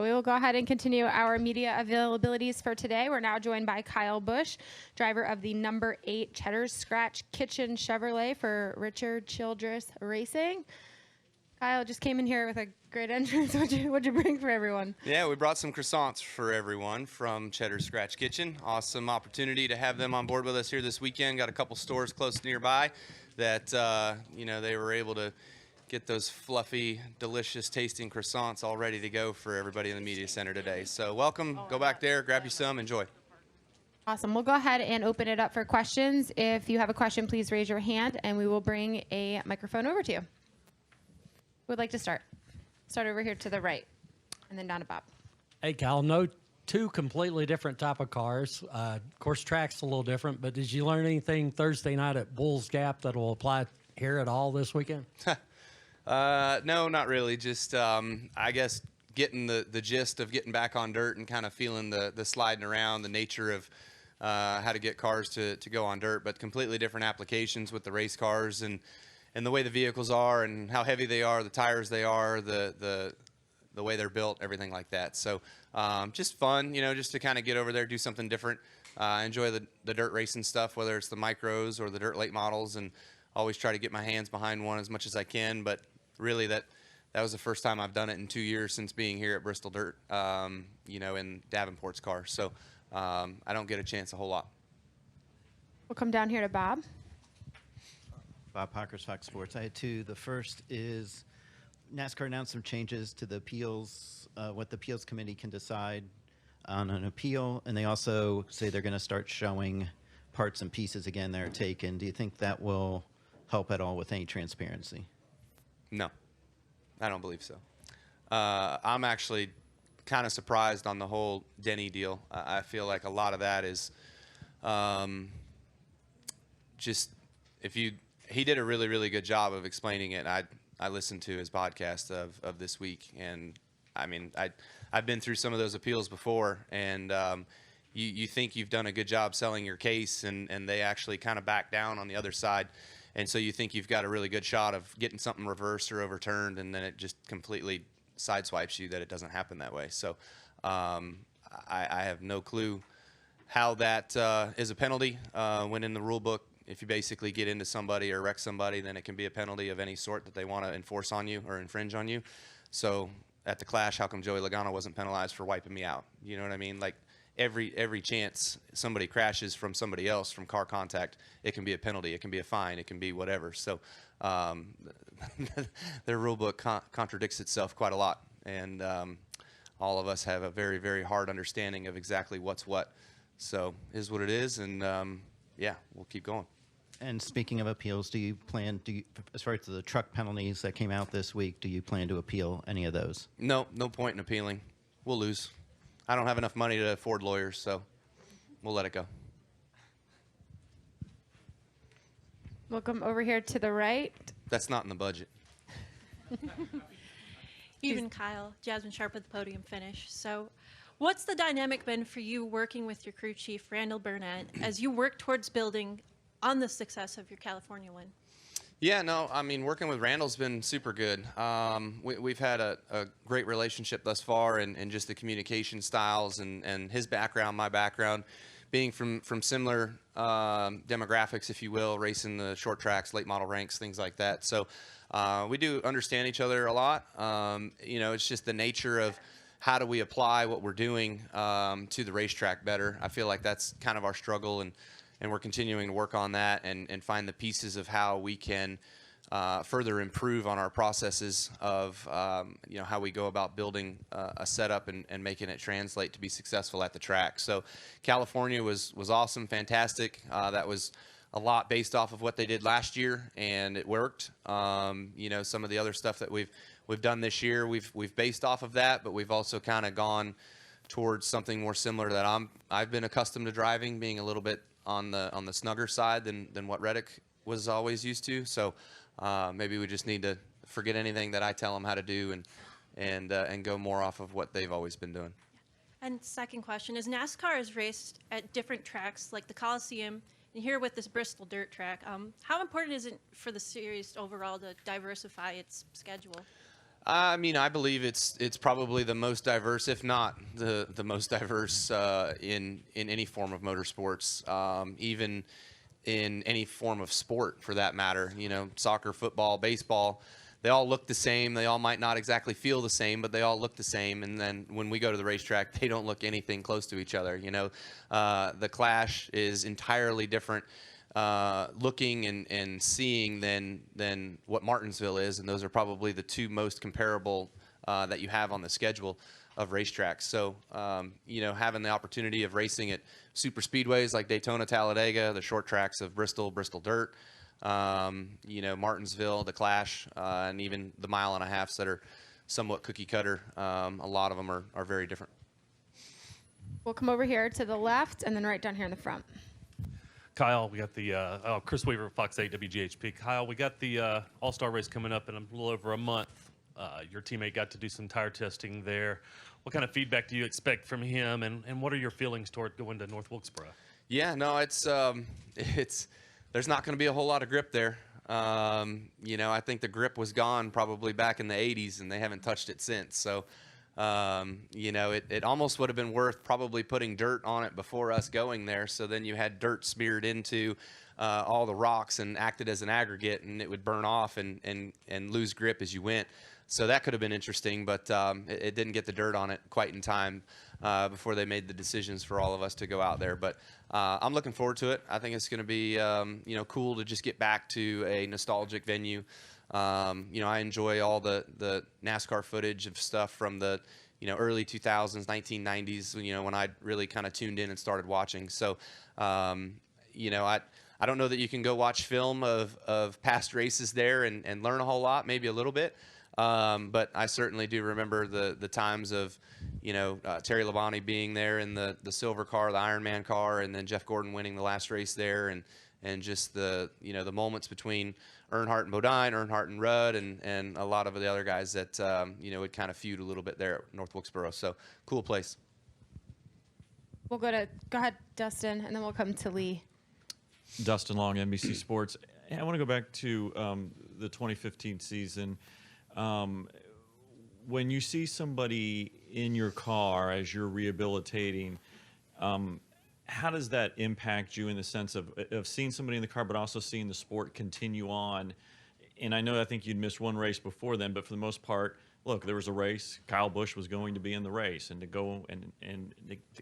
We will go ahead and continue our media availabilities for today. We're now joined by Kyle Busch, driver of the number 8 Cheddar Scratch Kitchen Chevrolet for Richard Childress Racing. Kyle just came in here with a great entrance. What'd you bring for everyone? Yeah, we brought some croissants for everyone from Cheddar Scratch Kitchen. Awesome opportunity to have them on board with us here this weekend. Got a couple stores close nearby that, they were able to get those fluffy, delicious tasting croissants all ready to go for everybody in the media center today. So welcome, go back there, grab you some, enjoy. Awesome. We'll go ahead and open it up for questions. If you have a question, please raise your hand and we will bring a microphone over to you. Who would like to start? Start over here to the right and then down to Bob. Hey, Kyle, no two completely different type of cars. Of course, track's a little different, but did you learn anything Thursday night at Bulls Gap that will apply here at all this weekend? No, not really. Just, I guess, getting the gist of getting back on dirt and kind of feeling the sliding around, the nature of how to get cars to go on dirt, but completely different applications with the race cars and the way the vehicles are and how heavy they are, the tires they are, the way they're built, everything like that. So just fun, just to kind of get over there, do something different. Enjoy the dirt racing stuff, whether it's the micros or the dirt late models, and always try to get my hands behind one as much as I can. But really that was the first time I've done it in 2 years since being here at Bristol Dirt, in Davenport's car. So I don't get a chance a whole lot. We'll come down here to Bob. Bob Pockers, Fox Sports. I had two. The first is NASCAR announced some changes to the appeals, what the appeals committee can decide on an appeal, and they also say they're going to start showing parts and pieces again that are taken. Do you think that will help at all with any transparency? No, I don't believe so. I'm actually kind of surprised on the whole Denny deal. I feel like a lot of that is he did a really, really good job of explaining it. I listened to his podcast of this week, and I mean, I've been through some of those appeals before, and you think you've done a good job selling your case, and they actually kind of back down on the other side, and so you think you've got a really good shot of getting something reversed or overturned, and then it just completely sideswipes you that it doesn't happen that way. So I have no clue how that is a penalty when in the rule book. If you basically get into somebody or wreck somebody, then it can be a penalty of any sort that they want to enforce on you or infringe on you. So at the Clash, how come Joey Logano wasn't penalized for wiping me out? You know what I mean? Like every chance somebody crashes from somebody else from car contact, it can be a penalty, it can be a fine, it can be whatever. So their rule book contradicts itself quite a lot, and all of us have a very, very hard understanding of exactly what's what. So it is what it is, and yeah, we'll keep going. And speaking of appeals, as far as the truck penalties that came out this week, do you plan to appeal any of those? No point in appealing. We'll lose. I don't have enough money to afford lawyers, so we'll let it go. We'll come over here to the right. That's not in the budget. Even Kyle, Jasmine Sharp with the podium finish. So what's the dynamic been for you working with your crew chief, Randall Burnett, as you work towards building on the success of your California win? Yeah, no, I mean, working with Randall's been super good. We've had a great relationship thus far, and just the communication styles and his background, my background, being from similar demographics, if you will, racing the short tracks, late model ranks, things like that. So we do understand each other a lot. It's just the nature of how do we apply what we're doing to the racetrack better. I feel like that's kind of our struggle, and we're continuing to work on that and find the pieces of how we can further improve on our processes of how we go about building a setup and making it translate to be successful at the track. So California was awesome, fantastic. That was a lot based off of what they did last year, and it worked. Some of the other stuff that we've done this year, we've based off of that, but we've also kind of gone towards something more similar that I've been accustomed to driving, being a little bit on the snugger side than what Reddick was always used to. So maybe we just need to forget anything that I tell them how to do and go more off of what they've always been doing. And second question is, NASCAR is raced at different tracks like the Coliseum and here with this Bristol dirt track. How important is it for the series overall to diversify its schedule? I mean, I believe it's probably the most diverse, if not the most diverse in any form of motorsports, even in any form of sport for that matter. You know, soccer, football, baseball, they all look the same. They all might not exactly feel the same, but they all look the same. And then when we go to the racetrack, they don't look anything close to each other. You know, the Clash is entirely different looking and seeing than what Martinsville is, and those are probably the two most comparable that you have on the schedule of racetracks. So, you know, having the opportunity of racing at super speedways like Daytona, Talladega, the short tracks of Bristol, Bristol Dirt, you know, Martinsville, the Clash, and even the 1.5 miles that are somewhat cookie cutter. A lot of them are very different. We'll come over here to the left and then right down here in the front. Kyle, we got the Chris Weaver, Fox 8 WGHP. Kyle, we got the All-Star race coming up in a little over a month. Your teammate got to do some tire testing there. What kind of feedback do you expect from him, and what are your feelings toward going to North Wilkesboro? Yeah, no, it's there's not going to be a whole lot of grip there. You know, I think the grip was gone probably back in the 80s, and they haven't touched it since. So, you know, it almost would have been worth probably putting dirt on it before us going there. So then you had dirt smeared into all the rocks and acted as an aggregate, and it would burn off and lose grip as you went. So that could have been interesting, but it didn't get the dirt on it quite in time before they made the decisions for all of us to go out there. But I'm looking forward to it. I think it's going to be, you know, cool to just get back to a nostalgic venue. You know, I enjoy all the NASCAR footage of stuff from the, you know, early 2000s, 1990s, you know, when I really kind of tuned in and started watching. So, you know, I don't know that you can go watch film of past races there and learn a whole lot, maybe a little bit. But I certainly do remember the times of, you know, Terry Labonte being there in the silver car, the Ironman car, and then Jeff Gordon winning the last race there, and just the, you know, the moments between Earnhardt and Bodine, Earnhardt and Rudd, and a lot of the other guys that, you know, would kind of feud a little bit there at North Wilkesboro. So cool place. We'll go ahead, Dustin, and then we'll come to Lee. Dustin Long, NBC Sports. I want to go back to the 2015 season. When you see somebody in your car as you're rehabilitating, how does that impact you in the sense of seeing somebody in the car, but also seeing the sport continue on? And I think you'd missed one race before then, but for the most part, look, there was a race. Kyle Busch was going to be in the race, and to go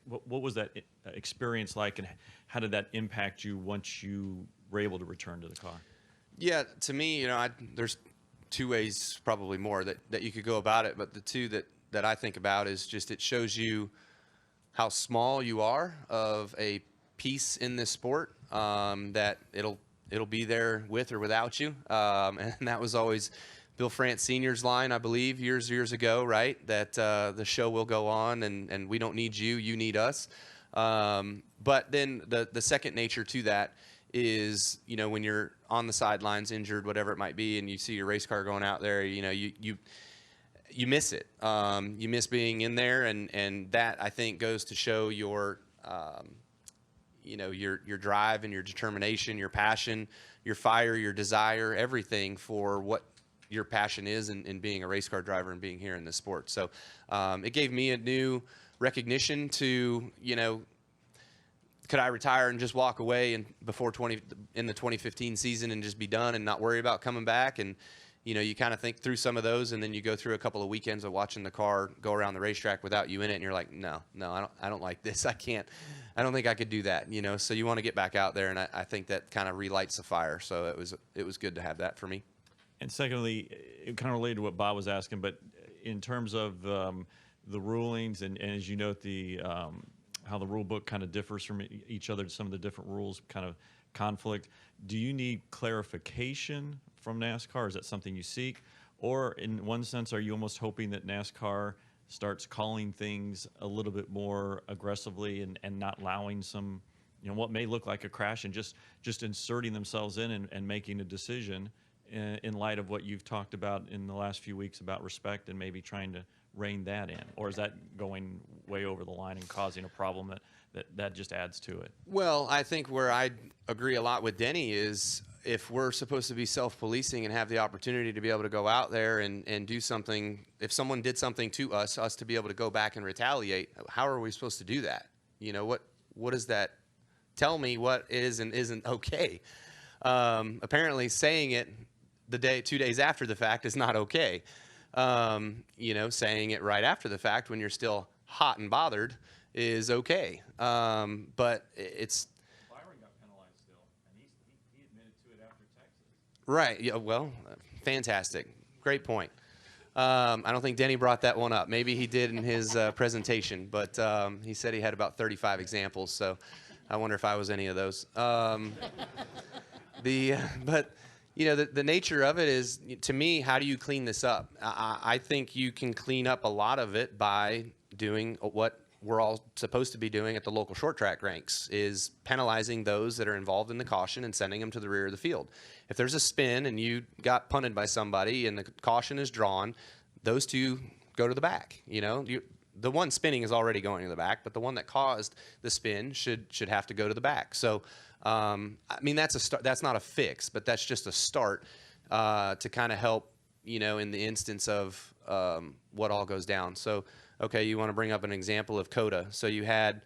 what was that experience like, and how did that impact you once you were able to return to the car? Yeah, to me, you know, there's two ways, probably more, that you could go about it, but the two that I think about is just it shows you how small you are of a piece in this sport, that it'll be there with or without you, and that was always Bill France Sr.'s line, I believe, years ago, right? That the show will go on, and we don't need you, you need us. But then the second nature to that is, you know, when you're on the sidelines, injured, whatever it might be, and you see your race car going out there, you know, you miss it. You miss being in there, and that, I think, goes to show your, you know, your drive and your determination, your passion, your fire, your desire, everything for what your passion is in being a race car driver and being here in this sport. So it gave me a new recognition to, you know, could I retire and just walk away in the 2015 season and just be done and not worry about coming back? And, you know, you kind of think through some of those, and then you go through a couple of weekends of watching the car go around the racetrack without you in it, and you're like, no, I don't like this. I don't think I could do that, you know? So you want to get back out there, and I think that kind of relights the fire. So it was good to have that for me. And secondly, it kind of related to what Bob was asking, but in terms of the rulings, and as you note, how the rule book kind of differs from each other, some of the different rules kind of conflict. Do you need clarification from NASCAR? Is that something you seek? Or in one sense, are you almost hoping that NASCAR starts calling things a little bit more aggressively and not allowing some, you know, what may look like a crash, and just inserting themselves in and making a decision in light of what you've talked about in the last few weeks about respect and maybe trying to rein that in? Or is that going way over the line and causing a problem that just adds to it? Well, I think where I agree a lot with Denny is if we're supposed to be self-policing and have the opportunity to be able to go out there and do something, if someone did something to us to be able to go back and retaliate, how are we supposed to do that? You know, what does that tell me? What is and isn't okay? Apparently saying it 2 days after the fact is not okay. You know, saying it right after the fact when you're still hot and bothered is okay. But it's Byron got penalized still, and he admitted to it after Texas. right. Yeah. Well, fantastic. Great point. I don't think Denny brought that one up. Maybe he did in his presentation, but he said he had about 35 examples. So I wonder if I was any of those. But you know, the nature of it is, to me, how do you clean this up? I think you can clean up a lot of it by doing what we're all supposed to be doing at the local short track ranks, is penalizing those that are involved in the caution and sending them to the rear of the field. If there's a spin and you got punted by somebody and the caution is drawn, those two go to the back. You know, the one spinning is already going to the back, but the one that caused the spin should have to go to the back. So, I mean, that's a start. That's not a fix, but that's just a start to kind of help, you know, in the instance of what all goes down. So, okay, you want to bring up an example of COTA. So you had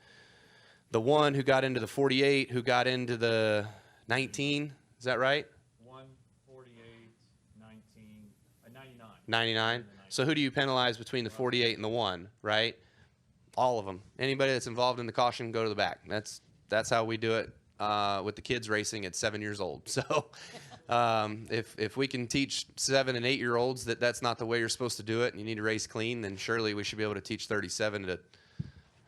the one who got into the 48, who got into the 19. Is that right? 148, 19, 99. 99. So who do you penalize between the 48 and the 1, right? All of them. Anybody that's involved in the caution, go to the back. That's how we do it with the kids racing at 7 years old. So if we can teach 7 and 8 year olds that that's not the way you're supposed to do it and you need to race clean, then surely we should be able to teach 37 to,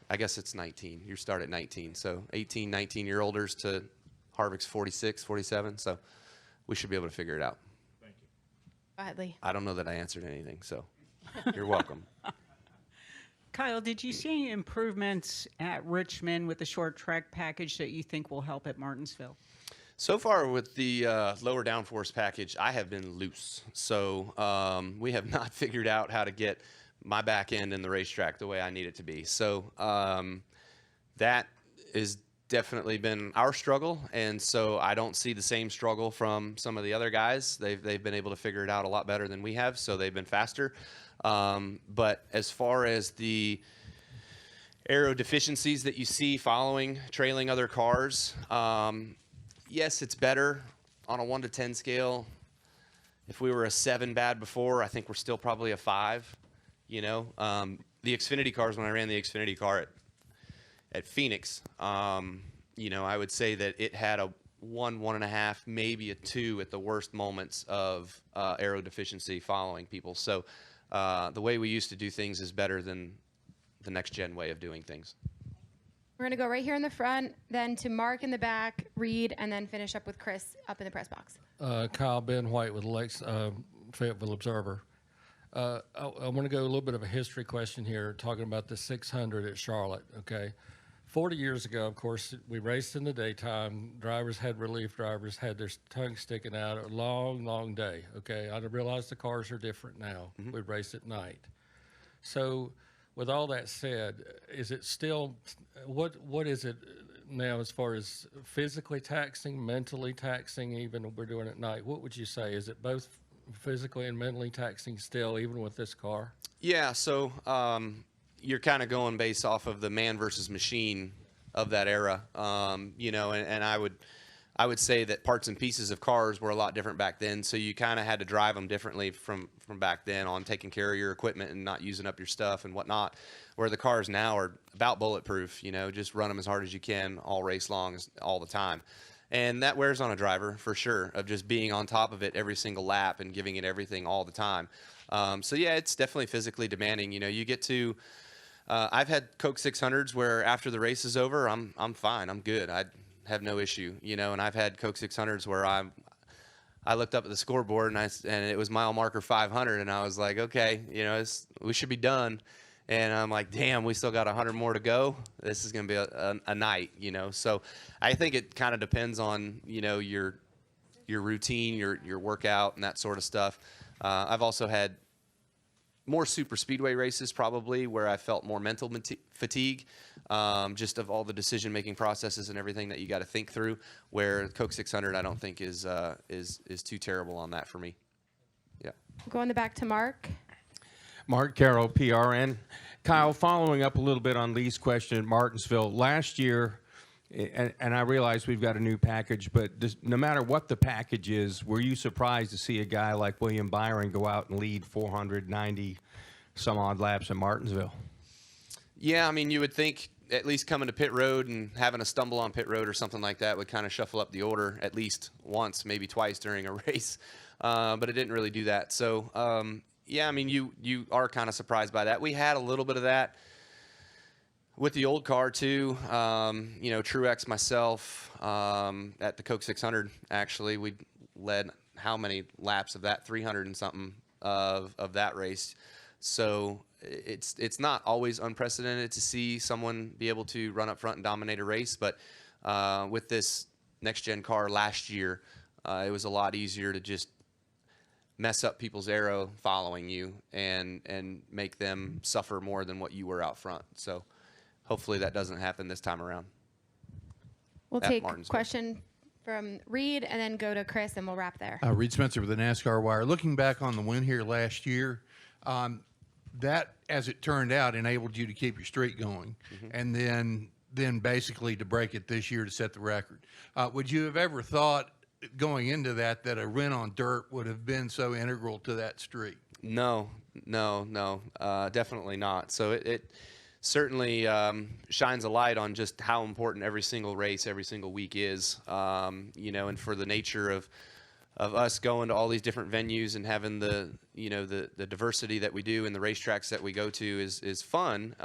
I guess it's 19. You start at 19. So 18, 19 year olders to Harvick's 46, 47. So we should be able to figure it out. Thank you. Go ahead, Lee. I don't know that I answered anything, so you're welcome. Kyle, did you see any improvements at Richmond with the short track package that you think will help at Martinsville? So far with the lower downforce package, I have been loose. So we have not figured out how to get my back end in the racetrack the way I need it to be. So that is definitely been our struggle. And so I don't see the same struggle from some of the other guys. They've been able to figure it out a lot better than we have. So they've been faster. But as far as the aero deficiencies that you see trailing other cars, yes, it's better on a 1 to 10 scale. If we were a 7 bad before, I think we're still probably a 5. You know, the Xfinity cars, when I ran the Xfinity car at Phoenix, you know, I would say that it had a 1, 1.5, maybe a 2 at the worst moments of aero deficiency following people. So the way we used to do things is better than the next gen way of doing things. We're going to go right here in the front, then to Mark in the back, Reed, and then finish up with Chris up in the press box. Kyle Ben White with Fayetteville Observer. I want to go a little bit of a history question here, talking about the 600 at Charlotte. Okay, 40 years ago, of course, we raced in the daytime. Drivers had relief drivers, had their tongue sticking out. A long, long day. Okay, I realize the cars are different now. Mm-hmm. We race at night. So, with all that said, is it still what is it now as far as physically taxing, mentally taxing? Even when we're doing it at night, what would you say? Is it both physically and mentally taxing still, even with this car? Yeah. So you're kind of going based off of the man versus machine of that era, you know, and I would say that parts and pieces of cars were a lot different back then. So you kind of had to drive them differently from back then on taking care of your equipment and not using up your stuff and whatnot. Where the cars now are about bulletproof, you know, just run them as hard as you can all race long, all the time. And that wears on a driver for sure, of just being on top of it every single lap and giving it everything all the time. So yeah, it's definitely physically demanding. You know, you get to, I've had Coke 600s where after the race is over, I'm fine, I'm good. I have no issue, you know, and I've had Coke 600s where I looked up at the scoreboard and it was mile marker 500 and I was like, okay, you know, we should be done. And I'm like, damn, we still got 100 more to go. This is going to be a night, you know. So I think it kind of depends on, you know, your routine, your workout and that sort of stuff. I've also had more super speedway races probably where I felt more mental fatigue, just of all the decision-making processes and everything that you got to think through. Where Coke 600, I don't think is too terrible on that for me. Yeah. Going back to Mark. Mark Carroll, PRN. Kyle, following up a little bit on Lee's question at Martinsville, last year, and I realize we've got a new package, but no matter what the package is, were you surprised to see a guy like William Byron go out and lead 490 some odd laps in Martinsville? Yeah, I mean, you would think at least coming to pit road and having a stumble on pit road or something like that would kind of shuffle up the order at least once, maybe twice during a race, but it didn't really do that. So, yeah, I mean, you are kind of surprised by that. We had a little bit of that with the old car too. You know, Truex, myself, at the Coke 600, actually, we led how many laps of that? 300 and something of that race. So it's not always unprecedented to see someone be able to run up front and dominate a race, but with this next gen car last year, it was a lot easier to just mess up people's aero following you and make them suffer more than what you were out front. So hopefully that doesn't happen this time around. We'll at take a Martinsville. question from Reed and then go to Chris, and we'll wrap there. Reed Spencer with the NASCAR Wire. Looking back on the win here last year, that, as it turned out, enabled you to keep your streak going, and then basically to break it this year to set the record. Would you have ever thought going into that a win on dirt would have been so integral to that streak? No, definitely not. So it certainly shines a light on just how important every single race, every single week is. You know, and for the nature of us going to all these different venues and having the diversity that we do and the racetracks that we go to is fun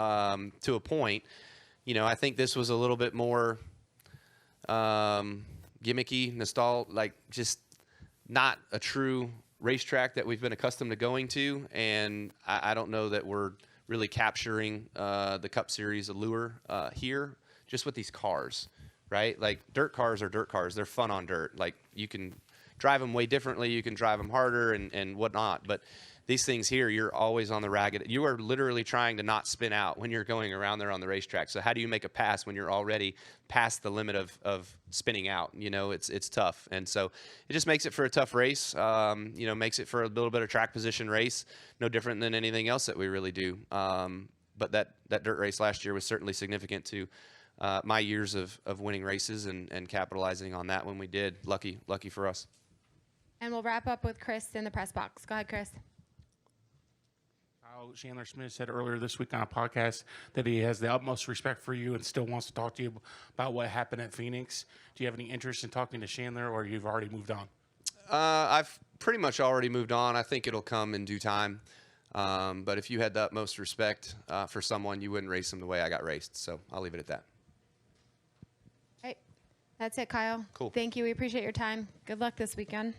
to a point. You know, I think this was a little bit more gimmicky, nostalgic, like just not a true racetrack that we've been accustomed to going to, and I don't know that we're really capturing the Cup Series allure here just with these cars, right? Like dirt cars are dirt cars. They're fun on dirt. Like you can drive them way differently. You can drive them harder and whatnot, but these things here, you're always on the ragged. You are literally trying to not spin out when you're going around there on the racetrack. So how do you make a pass when you're already past the limit of spinning out? You know, it's tough. And so it just makes it for a tough race, you know, makes it for a little bit of track position race, no different than anything else that we really do. But that dirt race last year was certainly significant to my years of winning races and capitalizing on that when we did. Lucky for us. And we'll wrap up with Chris in the press box. Go ahead, Chris. Chandler Smith said earlier this week on a podcast that he has the utmost respect for you and still wants to talk to you about what happened at Phoenix. Do you have any interest in talking to Chandler, or you've already moved on? I've pretty much already moved on. I think it'll come in due time. But if you had the utmost respect for someone, you wouldn't race them the way I got raced. So I'll leave it at that. All right. That's it, Kyle. Cool. Thank you. We appreciate your time. Good luck this weekend.